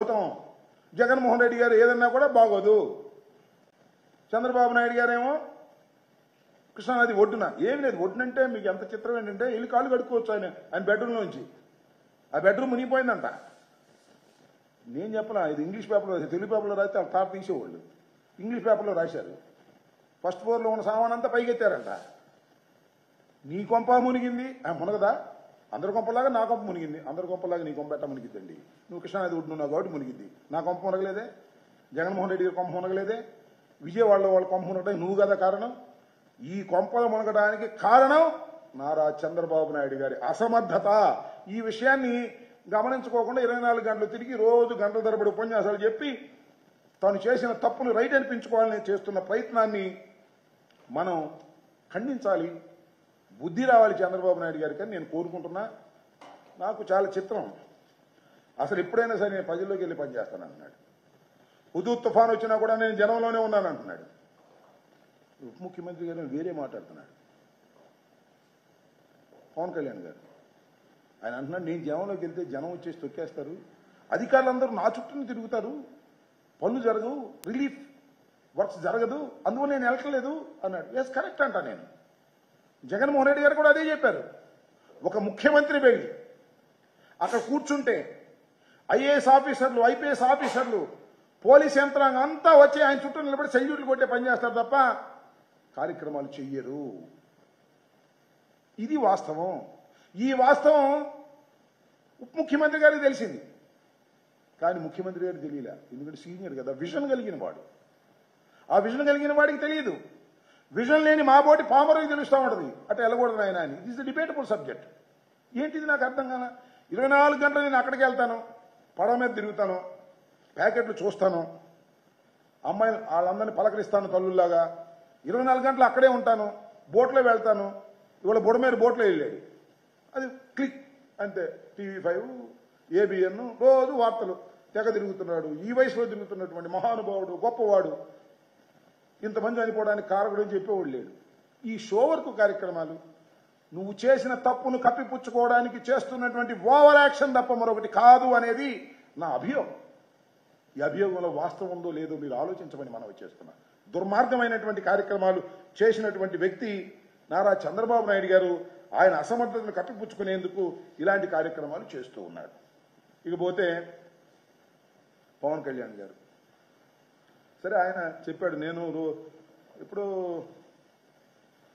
అద్భుతం. జగన్మోహన్ రెడ్డి గారు ఏదన్నా కూడా బాగోదు. చంద్రబాబు నాయుడు గారేమో కృష్ణానది ఒడ్డున ఏమి లేదు. ఒడ్డునంటే మీకు ఎంత చిత్రం ఏంటంటే వెళ్ళి కాళ్ళు కడుక్కోవచ్చు ఆయన బెడ్రూమ్లోంచి. ఆ బెడ్రూమ్ మునిగిపోయిందంట. నేను చెప్పనా, ఇది ఇంగ్లీష్ పేపర్లో రాశారు. తెలుగు పేపర్లో రాస్తే వాళ్ళు తాట తీసేవాళ్ళు. ఇంగ్లీష్ పేపర్లో రాశారు. ఫస్ట్ ఫ్లోర్లో ఉన్న సామాన్ అంతా పైకెత్తారంట. నీ కొంప మునిగింది, మునగదా? అందరి కొంపలాగా నా కొంప మునిగింది. అందరి కొంపలాగా నీ కొంప ఎట్టా మునిగిద్దండి? నువ్వు కృష్ణానది ఒడ్డునున్నావు కాబట్టి మునిగిద్ది. నా కొంప మునగలేదే? జగన్మోహన్ రెడ్డి గారి కొంప మునగలేదే? విజయవాడలో వాళ్ళ కొంప మునగడానికి నువ్వు కదా కారణం. ఈ కొంపలు మునగడానికి కారణం నారా చంద్రబాబు నాయుడు గారి అసమర్థత. ఈ విషయాన్ని గమనించుకోకుండా 24 గంటలు తిరిగి రోజు గంటల తరబడి ఉపన్యాసాలు చెప్పి తాను చేసిన తప్పును రైట్ అనిపించుకోవాలని చేస్తున్న ప్రయత్నాన్ని మనం ఖండించాలి. బుద్ధి రావాలి చంద్రబాబు నాయుడు గారికి అని నేను కోరుకుంటున్నా. నాకు చాలా చిత్రం. అసలు ఎప్పుడైనా సరే నేను ప్రజల్లోకి వెళ్ళి పనిచేస్తాను అంటున్నాడు. హుదూద్ తుఫాన్ వచ్చినా కూడా నేను జనంలోనే ఉన్నాను అంటున్నాడు. ఉప ముఖ్యమంత్రి గారు వేరే మాట్లాడుతున్నాడు. పవన్ కళ్యాణ్ గారు ఆయన అంటున్నాడు, నేను జనంలోకి వెళ్తే జనం వచ్చేసి తొక్కేస్తారు, అధికారులందరూ నా చుట్టూ తిరుగుతారు, పనులు జరగవు, రిలీఫ్ వర్క్స్ జరగదు, అందువల్ల నేను వెళ్ళట్లేదు అన్నాడు. ఎస్, కరెక్ట్ అంట. నేను జగన్మోహన్ రెడ్డి గారు కూడా అదే చెప్పారు. ఒక ముఖ్యమంత్రి వెళ్ళి అక్కడ కూర్చుంటే ఐఏఎస్ ఆఫీసర్లు, ఐపీఎస్ ఆఫీసర్లు, పోలీస్ యంత్రాంగం అంతా వచ్చి ఆయన చుట్టూ నిలబడి సెల్యూట్లు కొట్టే పని చేస్తారు తప్ప కార్యక్రమాలు చెయ్యరు. ఇది వాస్తవం. ఈ వాస్తవం ఉప ముఖ్యమంత్రి గారికి తెలిసింది, కానీ ముఖ్యమంత్రి గారికి తెలియలే. ఎందుకంటే సీనియర్ కదా, విజన్ కలిగిన వాడు. ఆ విజన్ కలిగిన వాడికి తెలియదు. విజన్ లేని మా బోటి పామరుకి తెలుస్తూ ఉంటుంది అటు వెళ్ళకూడదు ఆయన అని. It is the debatable subject. ఏంటిది నాకు అర్థం కాదా? 24 గంటలు నేను అక్కడికి వెళ్తాను, పడవ మీద తిరుగుతాను, ప్యాకెట్లు చూస్తాను, అమ్మాయిలు వాళ్ళందరినీ పలకరిస్తాను తల్లుల్లాగా. 24 గంటలు అక్కడే ఉంటాను, బోట్లో వెళ్తాను. ఇవాళ బుడ మీద బోట్లో వెళ్ళాడు, అది క్లిక్ అంతే. TV5, ABN రోజు వార్తలు. తెగ తిరుగుతున్నాడు, ఈ వయసులో తిరుగుతున్నటువంటి మహానుభావుడు, గొప్పవాడు, ఇంతమంది చనిపోవడానికి కారకుడు అని చెప్పేవాడు లేడు. ఈ షో వర్క్ కార్యక్రమాలు నువ్వు చేసిన తప్పును కప్పిపుచ్చుకోవడానికి చేస్తున్నటువంటి ఓవర్ యాక్షన్ తప్ప మరొకటి కాదు అనేది నా అభియోగం. ఈ అభియోగంలో వాస్తవం ఉందో లేదో మీరు ఆలోచించమని మనం చేస్తున్నా. దుర్మార్గమైనటువంటి కార్యక్రమాలు చేసినటువంటి వ్యక్తి నారా చంద్రబాబు నాయుడు గారు ఆయన అసమర్థతను కప్పిపుచ్చుకునేందుకు ఇలాంటి కార్యక్రమాలు చేస్తూ ఉన్నాడు. ఇకపోతే పవన్ కళ్యాణ్ గారు సరే ఆయన చెప్పాడు, నేను ఇప్పుడు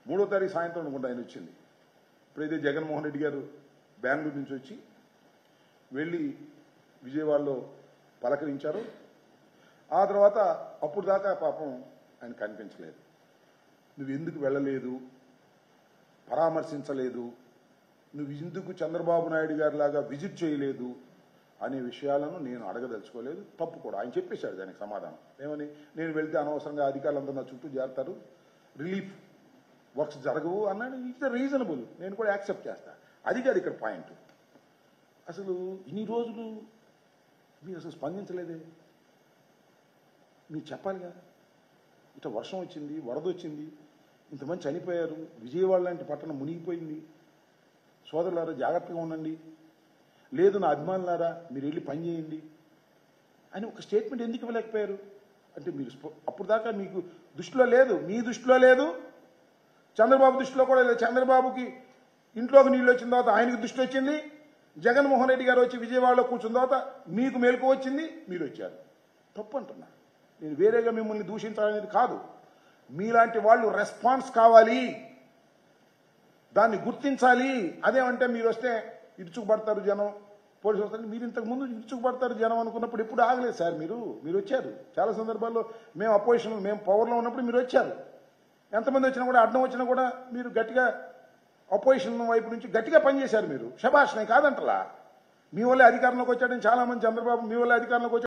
3వ తారీఖు సాయంత్రం అనుకుంటా ఆయన వచ్చింది. ఇప్పుడైతే జగన్మోహన్ రెడ్డి గారు బెంగళూరు నుంచి వచ్చి వెళ్ళి విజయవాడలో పలకరించారు. ఆ తర్వాత అప్పుడు దాకా పాపం ఆయన కనిపించలేదు. నువ్వు ఎందుకు వెళ్ళలేదు, పరామర్శించలేదు, నువ్వు ఎందుకు చంద్రబాబు నాయుడు గారి లాగా విజిట్ చేయలేదు అనే విషయాలను నేను అడగదలుచుకోలేదు. తప్పు కూడా ఆయన చెప్పేశాడు దానికి సమాధానం. ఏమని, నేను వెళ్తే అనవసరంగా అధికారులందరూ నా చుట్టూ చేరతారు, రిలీఫ్ వర్క్స్ జరగవు అన్నాడు. ఇట్స్ రీజనబుల్, నేను కూడా యాక్సెప్ట్ చేస్తా. అది కాదు ఇక్కడ పాయింట్. అసలు ఇన్ని రోజులు మీరు అసలు స్పందించలేదే? మీరు చెప్పాలిగా. ఇట్లా వర్షం వచ్చింది, వరద వచ్చింది, ఇంతమంది చనిపోయారు, విజయవాడ లాంటి పట్టణం మునిగిపోయింది, సోదరులారా జాగ్రత్తగా ఉండండి, లేదు నా అభిమానులారా మీరు వెళ్ళి పని చేయండి అని ఒక స్టేట్మెంట్ ఎందుకు ఇవ్వలేకపోయారు? అంటే మీరు అప్పుడు దాకా మీకు దృష్టిలో లేదు, మీ దృష్టిలో లేదు, చంద్రబాబు దృష్టిలో కూడా లేదు. చంద్రబాబుకి ఇంట్లోకి నీళ్ళు వచ్చిన తర్వాత ఆయనకి దృష్టి వచ్చింది, జగన్మోహన్ రెడ్డి గారు వచ్చి విజయవాడలో కూర్చున్న తర్వాత మీకు మేలుకు వచ్చింది, మీరు వచ్చారు. తప్పు అంటున్నా. నేను వేరేగా మిమ్మల్ని దూషించాలనేది కాదు. మీలాంటి వాళ్ళు రెస్పాన్స్ కావాలి, దాన్ని గుర్తించాలి. అదేమంటే మీరు వస్తే ఇరుచుకుపడతారు జనం, పోలీసు వస్తారు. మీరు ఇంతకు ముందు ఇరుచుకుపడతారు జనం అనుకున్నప్పుడు ఎప్పుడు ఆగలేదు సార్. మీరు వచ్చారు. చాలా సందర్భాల్లో మేము అపోజిషన్, మేము పవర్లో ఉన్నప్పుడు మీరు వచ్చారు. ఎంతమంది వచ్చినా కూడా, అడ్డం వచ్చినా కూడా మీరు గట్టిగా అపోజిషన్ వైపు నుంచి గట్టిగా పనిచేశారు. మీరు శభాష్, నేను కాదంటలా. మీ వల్లే అధికారంలోకి వచ్చాడని చాలా మంది, చంద్రబాబు మీ వల్లే అధికారంలోకి వచ్చాడు